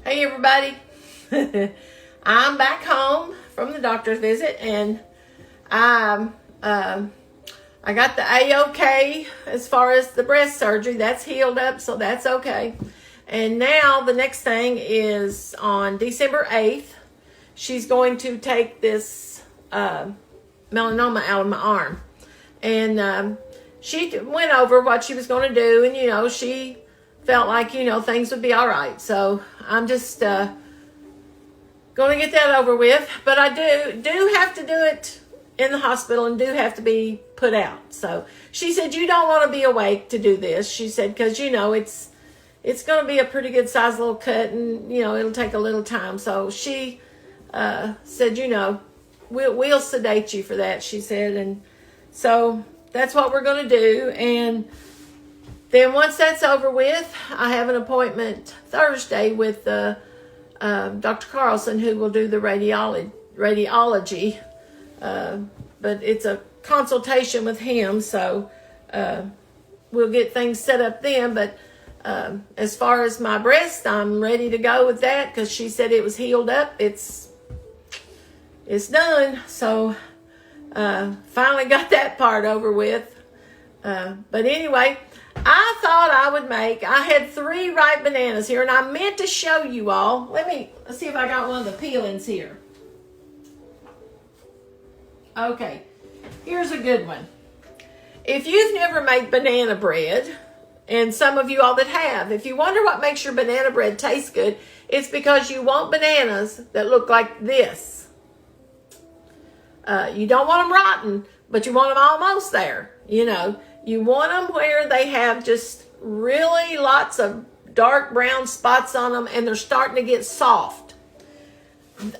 Hey everybody, I'm back home from the doctor's visit, and I I got the A-OK as far as the breast surgery. That's healed up, so that's okay. And now the next thing is on December 8th, she's going to take this melanoma out of my arm. And she went over what she was going to do, and she felt like things would be all right. So I'm just going to get that over with. But I do have to do it in the hospital and do have to be put out. So she said, you don't want to be awake to do this. She said, because it's going to be a pretty good size little cut, and it'll take a little time. So she said, we'll sedate you for that, she said. And so that's what we're going to do. And then once that's over with, I have an appointment Thursday with Dr. Carlson, who will do the radiology. But it's a consultation with him, so we'll get things set up then. But as far as my breast, I'm ready to go with that because she said it was healed up. It's done. So finally got that part over with. But anyway, I thought I had 3 ripe bananas here, and I meant to show you all. Let's see if I got one of the peelings here. Okay, here's a good one. If you've never made banana bread, and some of you all that have, if you wonder what makes your banana bread taste good, it's because you want bananas that look like this. You don't want them rotten, but you want them almost there. You want them where they have just really lots of dark brown spots on them, and they're starting to get soft.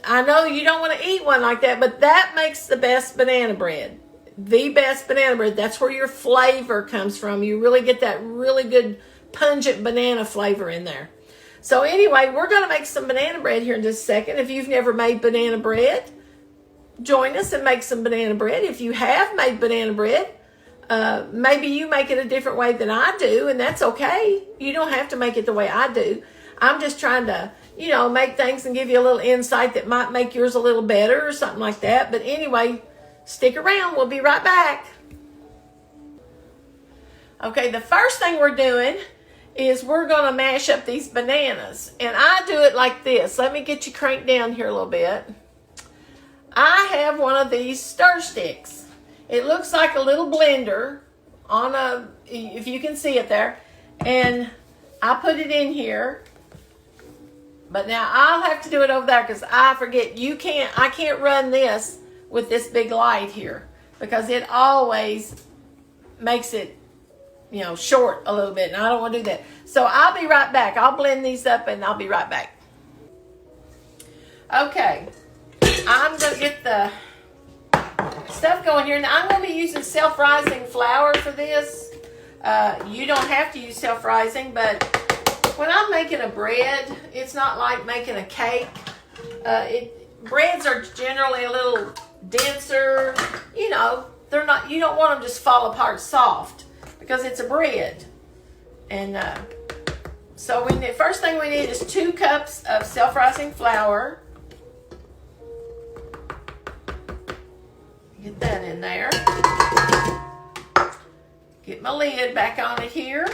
I know you don't want to eat one like that, but that makes the best banana bread. The best banana bread. That's where your flavor comes from. You really get that really good pungent banana flavor in there. So anyway, we're going to make some banana bread here in just a second. If you've never made banana bread, join us and make some banana bread. If you have made banana bread, maybe you make it a different way than I do, and that's okay. You don't have to make it the way I do. I'm just trying to, make things and give you a little insight that might make yours a little better or something like that. But anyway, stick around. We'll be right back. Okay, the first thing we're doing is we're going to mash up these bananas. And I do it like this. Let me get you cranked down here a little bit. I have one of these stir sticks. It looks like a little blender if you can see it there. And I put it in here. But now I'll have to do it over there because I forget. I can't run this with this big light here because it always makes it, short a little bit. And I don't want to do that. So I'll be right back. I'll blend these up and I'll be right back. Okay. I'm going to get the stuff going here. Now I'm going to be using self-rising flour for this. You don't have to use self-rising, but when I'm making a bread, it's not like making a cake. Breads are generally a little denser. They're not. You don't want them just fall apart soft because it's a bread. And so first thing we need is 2 cups of self-rising flour. Get that in there. Get my lid back on it here.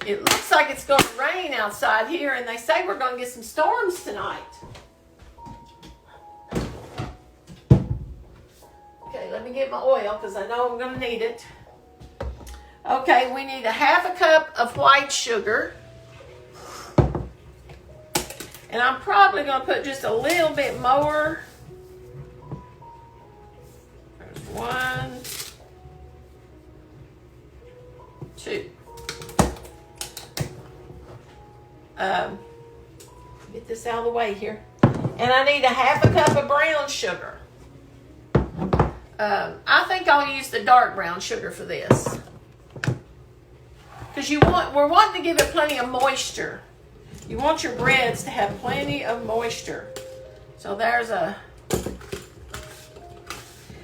It looks like it's going to rain outside here, and they say we're going to get some storms tonight. Okay, let me get my oil because I know I'm going to need it. Okay, we need a 1/2 cup of white sugar. And I'm probably going to put just a little bit more. There's 1, 2. Get this out of the way here. And I need a 1/2 cup of brown sugar. I think I'll use the dark brown sugar for this. Because we're wanting to give it plenty of moisture. You want your breads to have plenty of moisture. So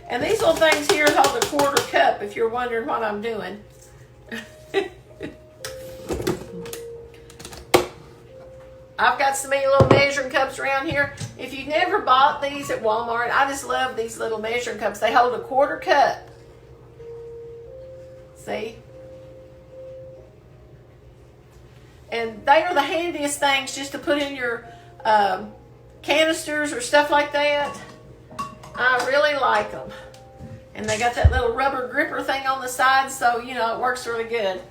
and these little things here hold a 1/4 cup if you're wondering what I'm doing. I've got so many little measuring cups around here. If you've never bought these at Walmart, I just love these little measuring cups. They hold a quarter cup. See? And they are the handiest things just to put in your canisters or stuff like that. I really like them. And they got that little rubber gripper thing on the side, so, you know, it works really good.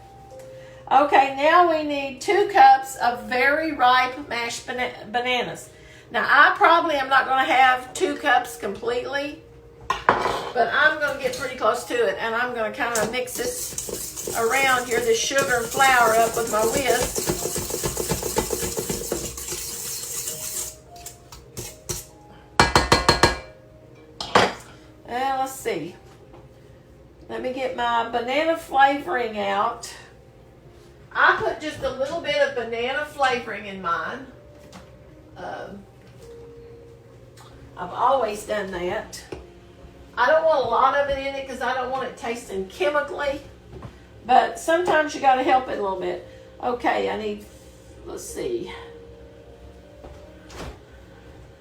Okay, now we need 2 cups of very ripe mashed bananas. Now, I probably am not going to have 2 cups completely, but I'm going to get pretty close to it, and I'm going to kind of mix this around here, this sugar and flour up with my whisk. Let's see. Let me get my banana flavoring out. I put just a little bit of banana flavoring in mine. I've always done that. I don't want a lot of it in it because I don't want it tasting chemically. But sometimes you got to help it a little bit. Okay, I need, let's see.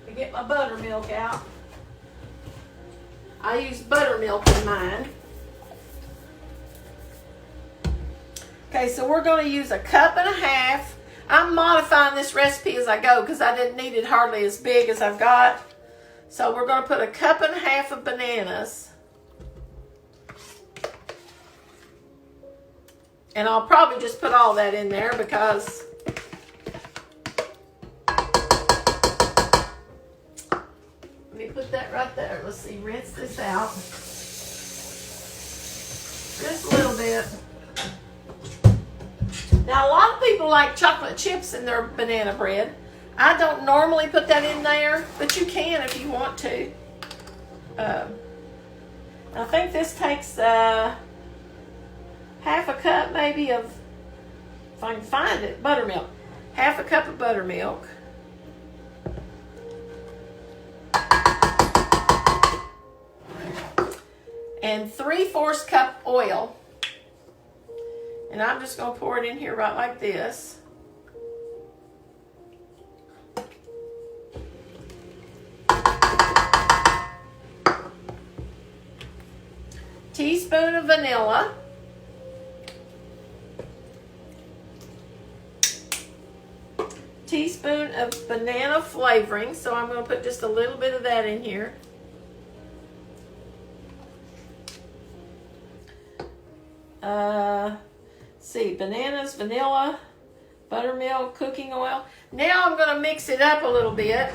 Let me get my buttermilk out. I use buttermilk in mine. Okay, so we're going to use 1.5 cups. I'm modifying this recipe as I go because I didn't need it hardly as big as I've got. So we're going to put 1.5 cups of bananas. And I'll probably just put all that in there because let me put that right there. Let's see, rinse this out. Just a little bit. Now, a lot of people like chocolate chips in their banana bread. I don't normally put that in there, but you can if you want to. I think this takes 1/2 cup maybe of, if I can find it, buttermilk. 1/2 cup of buttermilk. And 3/4 cup oil. And I'm just going to pour it in here right like this. Teaspoon of vanilla. Teaspoon of banana flavoring. So I'm going to put just a little bit of that in here. See, bananas, vanilla, buttermilk, cooking oil. Now I'm going to mix it up a little bit.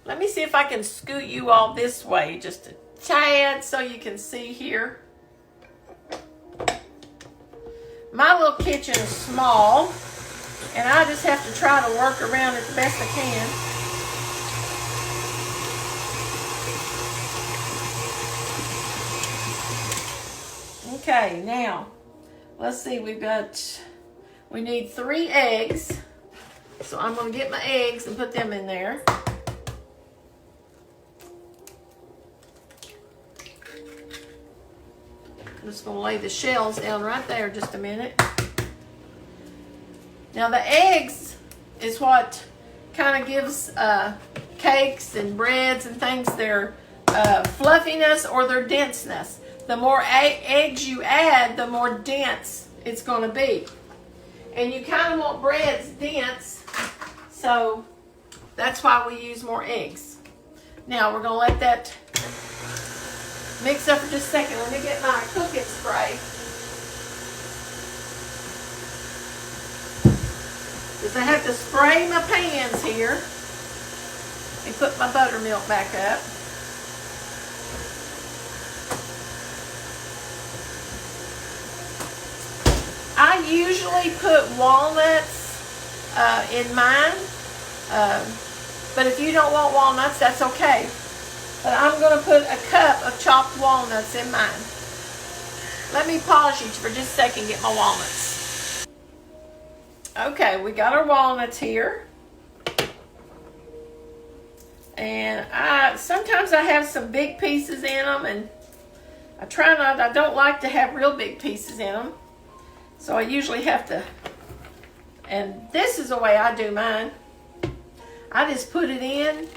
Let me see if I can scoot you all this way just a tad so you can see here. My little kitchen is small, and I just have to try to work around it the best I can. Okay, now, let's see, we need 3 eggs. So I'm going to get my eggs and put them in there. I'm just going to lay the shells down right there just a minute. Now the eggs is what kind of gives cakes and breads and things their fluffiness or their denseness. The more eggs you add, the more dense it's going to be. And you kind of want breads dense, so that's why we use more eggs. Now we're going to let that mix up for just a second. Let me get my cooking spray. Because I have to spray my pans here and put my buttermilk back up. I usually put walnuts in mine, but if you don't want walnuts, that's okay. But I'm going to put 1 cup of chopped walnuts in mine. Let me pause you for just a second and get my walnuts. Okay, we got our walnuts here. And sometimes I have some big pieces in them, and I don't like to have real big pieces in them. So I usually have to And this is the way I do mine. I just put it in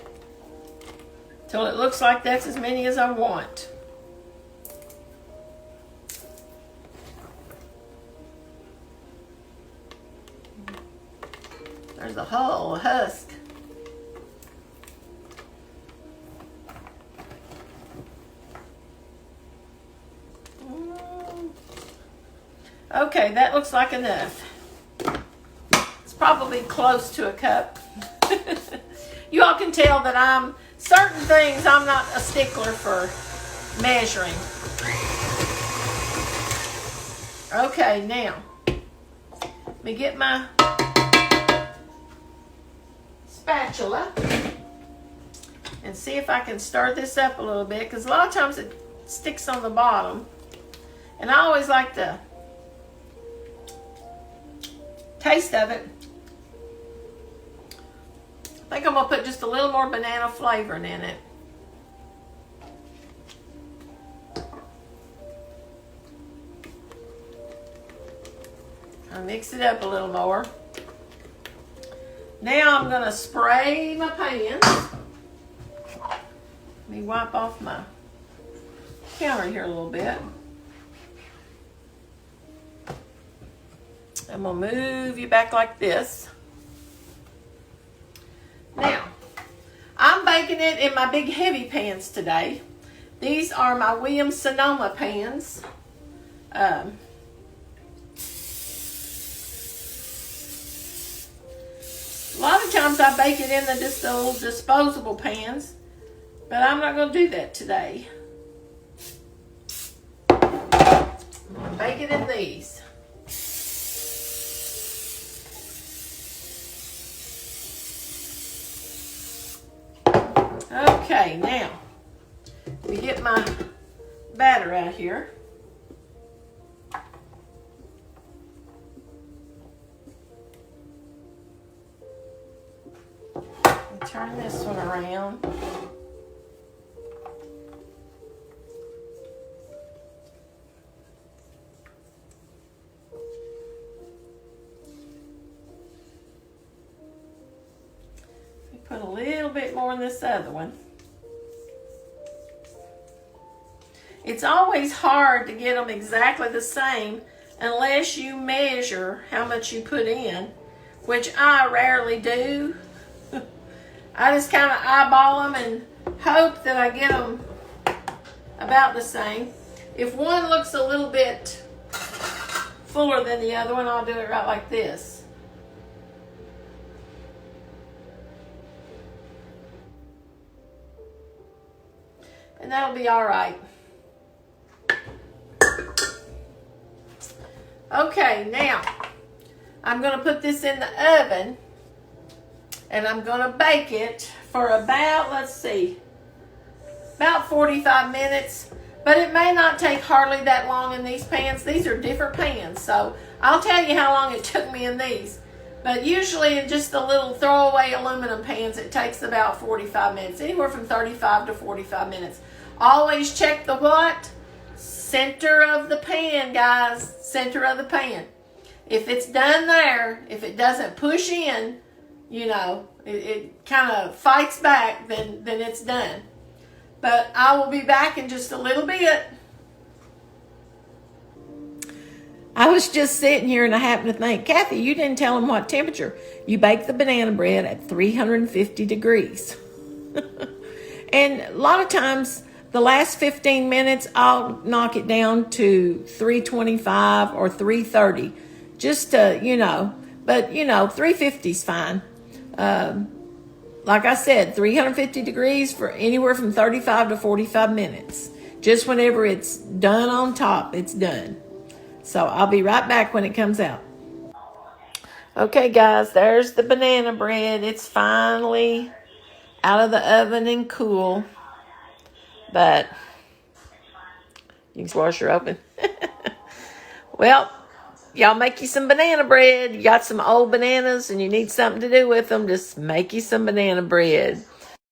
till it looks like that's as many as I want. There's the whole husk. Okay, that looks like enough. It's probably close to a cup. You all can tell that certain things I'm not a stickler for measuring. Okay, now, let me get my spatula and see if I can stir this up a little bit, because a lot of times it sticks on the bottom. And I always like the taste of it. I think I'm going to put just a little more banana flavoring in it. I'll mix it up a little more. Now I'm going to spray my pan. Let me wipe off my counter here a little bit. I'm going to move you back like this. Now, I'm baking it in my big heavy pans today. These are my Williams-Sonoma pans. A lot of times I bake it in just the old disposable pans, but I'm not going to do that today. I'm going to bake it in these. Okay, now, let me get my batter out here. Turn this one around. Put a little bit more in this other one. It's always hard to get them exactly the same unless you measure how much you put in, which I rarely do. I just kind of eyeball them and hope that I get them about the same. If one looks a little bit fuller than the other one, I'll do it right like this. And that'll be all right. Okay, now I'm going to put this in the oven and I'm going to bake it for about, let's see, about 45 minutes. But it may not take hardly that long in these pans. These are different pans, so I'll tell you how long it took me in these. But usually in just the little throwaway aluminum pans, it takes about 45 minutes, anywhere from 35 to 45 minutes. Always check the what? Center of the pan, guys. Center of the pan. If it's done there, if it doesn't push in, you know, it kind of fights back, then it's done. But I will be back in just a little bit. I was just sitting here and I happened to think, Kathy, you didn't tell them what temperature. You bake the banana bread at 350 degrees. And a lot of times, the last 15 minutes, I'll knock it down to 325 or 330. Just to, you know, but, you know, 350 is fine. Like I said, 350 degrees for anywhere from 35 to 45 minutes. Just whenever it's done on top, it's done. So I'll be right back when it comes out. Okay, guys, there's the banana bread. It's finally out of the oven and cool. But you can wash her open. Well, y'all make you some banana bread. You got some old bananas and you need something to do with them. Just make you some banana bread.